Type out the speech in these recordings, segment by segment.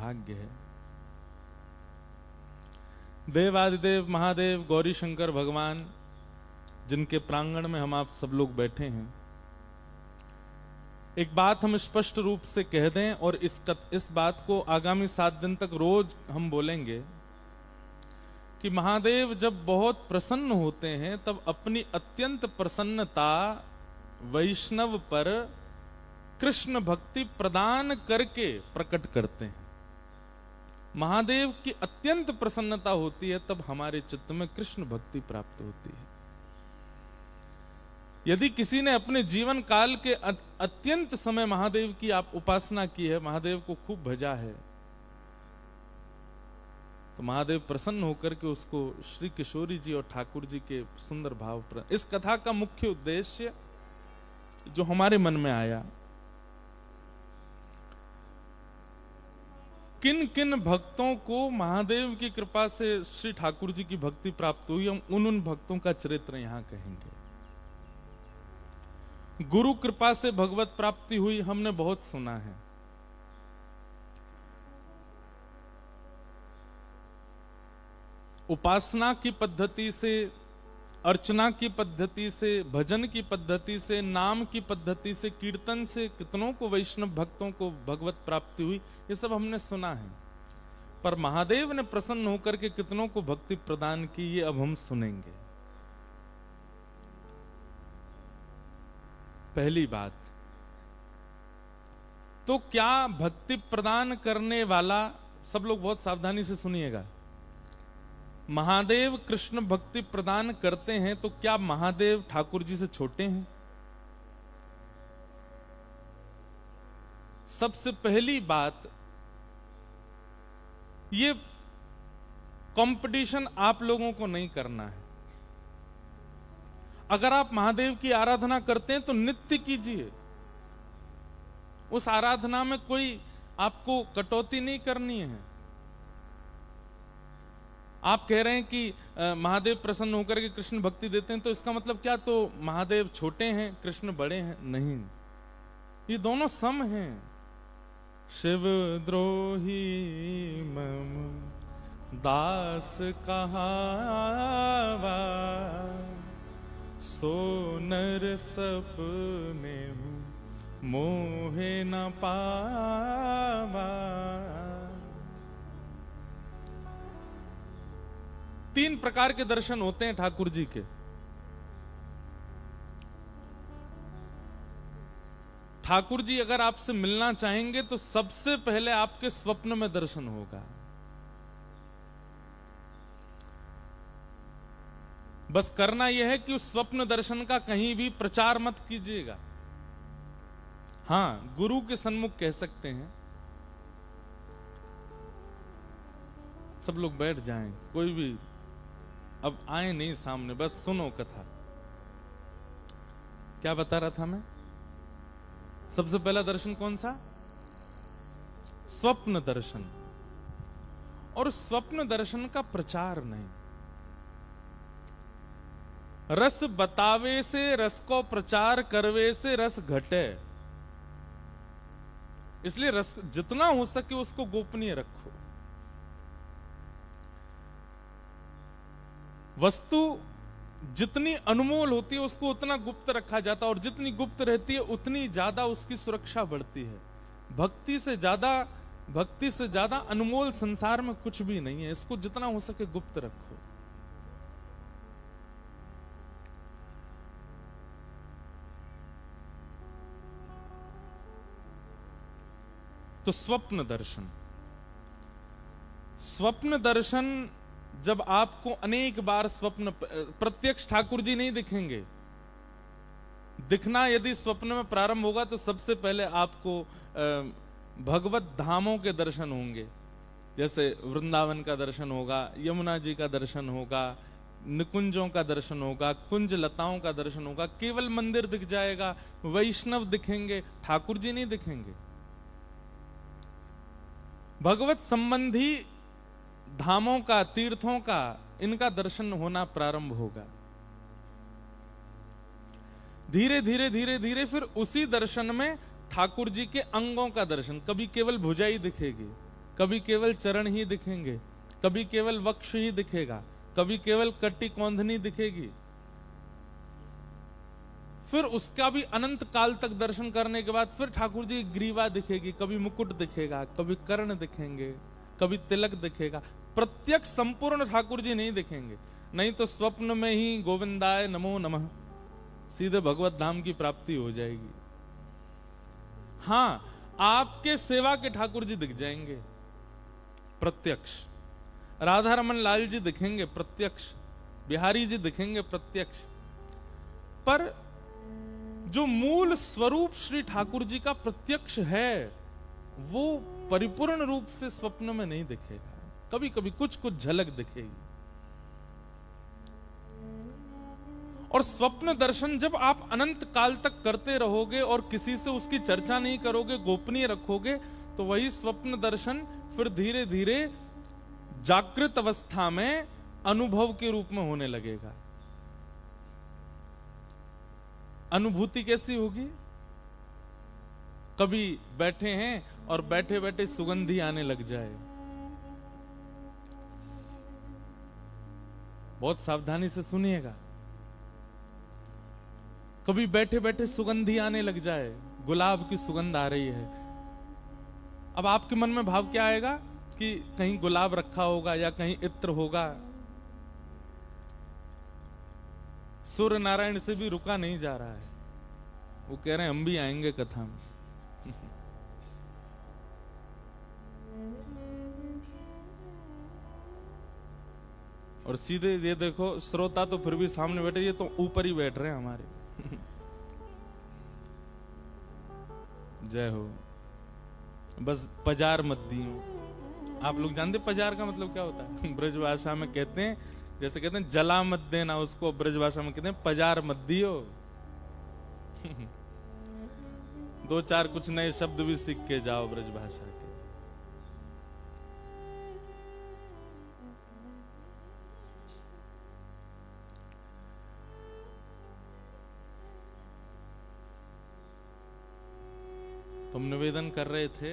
भाग्य है। देवादिदेव महादेव गौरी शंकर भगवान जिनके प्रांगण में हम आप सब लोग बैठे हैं, एक बात हम स्पष्ट रूप से कह दें और इस बात को आगामी 7 दिन तक रोज हम बोलेंगे कि महादेव जब बहुत प्रसन्न होते हैं तब अपनी अत्यंत प्रसन्नता वैष्णव पर कृष्ण भक्ति प्रदान करके प्रकट करते हैं। महादेव की अत्यंत प्रसन्नता होती है तब हमारे चित्त में कृष्ण भक्ति प्राप्त होती है। यदि किसी ने अपने जीवन काल के अत्यंत समय महादेव की आप उपासना की है, महादेव को खूब भजा है, तो महादेव प्रसन्न होकर के उसको श्री किशोरी जी और ठाकुर जी के सुंदर भाव पर। इस कथा का मुख्य उद्देश्य जो हमारे मन में आया, किन किन भक्तों को महादेव की कृपा से श्री ठाकुर जी की भक्ति प्राप्त हुई, हम उन भक्तों का चरित्र यहां कहेंगे। गुरु कृपा से भगवत प्राप्ति हुई हमने बहुत सुना है। उपासना की पद्धति से, अर्चना की पद्धति से, भजन की पद्धति से, नाम की पद्धति से, कीर्तन से कितनों को वैष्णव भक्तों को भगवत प्राप्ति हुई, ये सब हमने सुना है। पर महादेव ने प्रसन्न होकर के कितनों को भक्ति प्रदान की, ये अब हम सुनेंगे। पहली बात तो क्या भक्ति प्रदान करने वाला, सब लोग बहुत सावधानी से सुनिएगा, महादेव कृष्ण भक्ति प्रदान करते हैं तो क्या महादेव ठाकुर जी से छोटे हैं? सबसे पहली बात, ये कंपटीशन आप लोगों को नहीं करना है। अगर आप महादेव की आराधना करते हैं तो नित्य कीजिए, उस आराधना में कोई आपको कटौती नहीं करनी है। आप कह रहे हैं कि महादेव प्रसन्न होकर के कृष्ण भक्ति देते हैं, तो इसका मतलब क्या तो महादेव छोटे हैं कृष्ण बड़े हैं? नहीं, ये दोनों सम हैं। शिव द्रोही मम दास कहावा, सो नर सपने मोहे न पावा। 3 प्रकार के दर्शन होते हैं ठाकुर जी के। ठाकुर जी अगर आपसे मिलना चाहेंगे तो सबसे पहले आपके स्वप्न में दर्शन होगा। बस करना यह है कि उस स्वप्न दर्शन का कहीं भी प्रचार मत कीजिएगा। हां, गुरु के सन्मुख कह सकते हैं। सब लोग बैठ जाएं, कोई भी अब आए नहीं सामने, बस सुनो कथा। क्या बता रहा था मैं? सबसे पहला दर्शन कौन सा? स्वप्न दर्शन। और स्वप्न दर्शन का प्रचार नहीं। रस बतावे से रस को प्रचार करवे से रस घटे, इसलिए रस जितना हो सके उसको गोपनीय रखो। वस्तु जितनी अनमोल होती है उसको उतना गुप्त रखा जाता है, और जितनी गुप्त रहती है उतनी ज्यादा उसकी सुरक्षा बढ़ती है। भक्ति से ज्यादा अनमोल संसार में कुछ भी नहीं है। इसको जितना हो सके गुप्त रखो। तो स्वप्न दर्शन जब आपको अनेक बार स्वप्न, प्रत्यक्ष ठाकुर जी नहीं दिखेंगे। दिखना यदि स्वप्न में प्रारंभ होगा तो सबसे पहले आपको भगवत धामों के दर्शन होंगे। जैसे वृंदावन का दर्शन होगा, यमुना जी का दर्शन होगा, निकुंजों का दर्शन होगा, कुंज लताओं का दर्शन होगा। केवल मंदिर दिख जाएगा, वैष्णव दिखेंगे, ठाकुर जी नहीं दिखेंगे। भगवत संबंधी धामों का, तीर्थों का, इनका दर्शन होना प्रारंभ होगा। धीरे धीरे फिर उसी दर्शन में ठाकुर जी के अंगों का दर्शन। कभी केवल भुजाई दिखेगी, कभी केवल चरण ही दिखेंगे, कभी केवल वक्ष ही दिखेगा, कभी केवल कटी कौंधनी दिखेगी। फिर उसका भी अनंत काल तक दर्शन करने के बाद फिर ठाकुर जी की ग्रीवा दिखेगी, कभी मुकुट दिखेगा, कभी कर्ण दिखेंगे, कभी तिलक दिखेगा। प्रत्यक्ष संपूर्ण ठाकुर जी नहीं दिखेंगे, नहीं तो स्वप्न में ही गोविंदाय नमो नमः सीधे भगवत धाम की प्राप्ति हो जाएगी। हां, आपके सेवा के ठाकुर जी दिख जाएंगे प्रत्यक्ष, राधा रमन लाल जी दिखेंगे प्रत्यक्ष, बिहारी जी दिखेंगे प्रत्यक्ष, पर जो मूल स्वरूप श्री ठाकुर जी का प्रत्यक्ष है वो परिपूर्ण रूप से स्वप्न में नहीं दिखेगा। कभी कभी कुछ कुछ झलक दिखेगी। और स्वप्न दर्शन जब आप अनंत काल तक करते रहोगे और किसी से उसकी चर्चा नहीं करोगे, गोपनीय रखोगे, तो वही स्वप्न दर्शन फिर धीरे धीरे जागृत अवस्था में अनुभव के रूप में होने लगेगा। अनुभूति कैसी होगी? कभी बैठे हैं और बैठे बैठे सुगंधी आने लग जाए। बहुत सावधानी से सुनिएगा। कभी बैठे बैठे सुगंधी आने लग जाए, गुलाब की सुगंध आ रही है। अब आपके मन में भाव क्या आएगा कि कहीं गुलाब रखा होगा या कहीं इत्र होगा। सूर्य नारायण से भी रुका नहीं जा रहा है, वो कह रहे हैं हम भी आएंगे कथा में। और सीधे ये देखो, श्रोता तो फिर भी सामने बैठे, ये तो ऊपर ही बैठ रहे हैं हमारे। जय हो। बस पजार मत दियो। आप लोग जानते पजार का मतलब क्या होता है? ब्रजभाषा में कहते हैं, जैसे कहते हैं जला मत देना, उसको ब्रजभाषा में कहते हैं पजार मत दियो। दो चार कुछ नए शब्द भी सीख के जाओ ब्रजभाषा के। तुम निवेदन कर रहे थे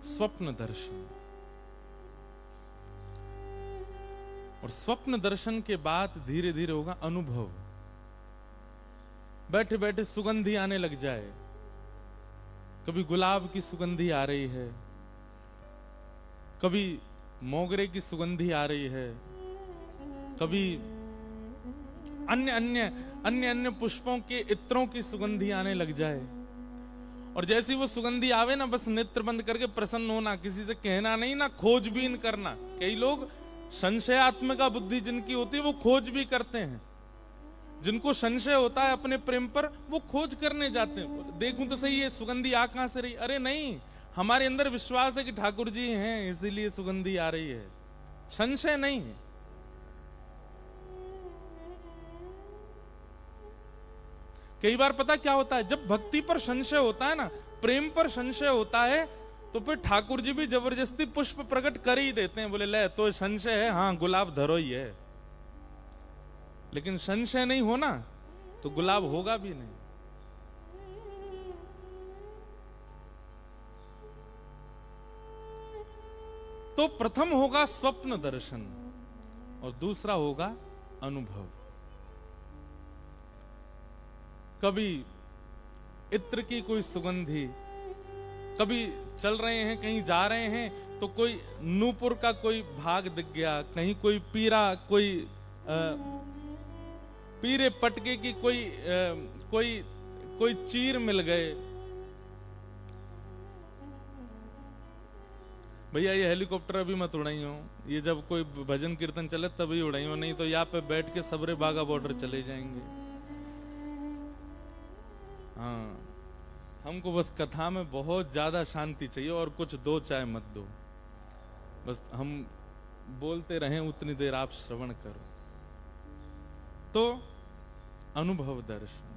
स्वप्न दर्शन, और स्वप्न दर्शन के बाद धीरे धीरे होगा अनुभव। बैठे बैठे सुगंधी आने लग जाए, कभी गुलाब की सुगंधी आ रही है, कभी मोगरे की सुगंधी आ रही है, कभी अन्य अन्य अन्य अन्य पुष्पों के इत्रों की सुगंधी आने लग जाए। और जैसी वो सुगंधी आवे ना, बस नेत्र बंद करके प्रसन्न होना, किसी से कहना नहीं, ना खोजबीन करना। कई लोग संशयात्मिका बुद्धि जिनकी होती है वो खोज भी करते हैं। जिनको संशय होता है अपने प्रेम पर, वो खोज करने जाते हैं, देखूं तो सही है सुगंधी आ कहां से रही। अरे नहीं, हमारे अंदर विश्वास है कि ठाकुर जी हैं, इसीलिए सुगंधी आ रही है, संशय नहीं है। कई बार पता क्या होता है, जब भक्ति पर संशय होता है ना, प्रेम पर संशय होता है, तो फिर ठाकुर जी भी जबरदस्ती पुष्प प्रकट कर ही देते हैं। बोले ले तो संशय है, हाँ गुलाब धरो ही है। लेकिन संशय नहीं होना तो गुलाब होगा भी नहीं। तो प्रथम होगा स्वप्न दर्शन और दूसरा होगा अनुभव। कभी इत्र की कोई सुगंधी, कभी चल रहे हैं कहीं जा रहे हैं तो कोई नूपुर का कोई भाग दिख गया, कहीं कोई पीरा, कोई पीरे पटके की कोई चीर मिल गए। भैया ये हेलीकॉप्टर अभी मत उड़ाई हो, ये जब कोई भजन कीर्तन चले तभी उड़ाई हो, नहीं तो यहाँ पे बैठ के सबरे बागा बॉर्डर चले जाएंगे। हाँ, हमको बस कथा में बहुत ज्यादा शांति चाहिए और कुछ दो चाय मत दो, बस हम बोलते रहें उतनी देर आप श्रवण करो। तो अनुभव दर्शन,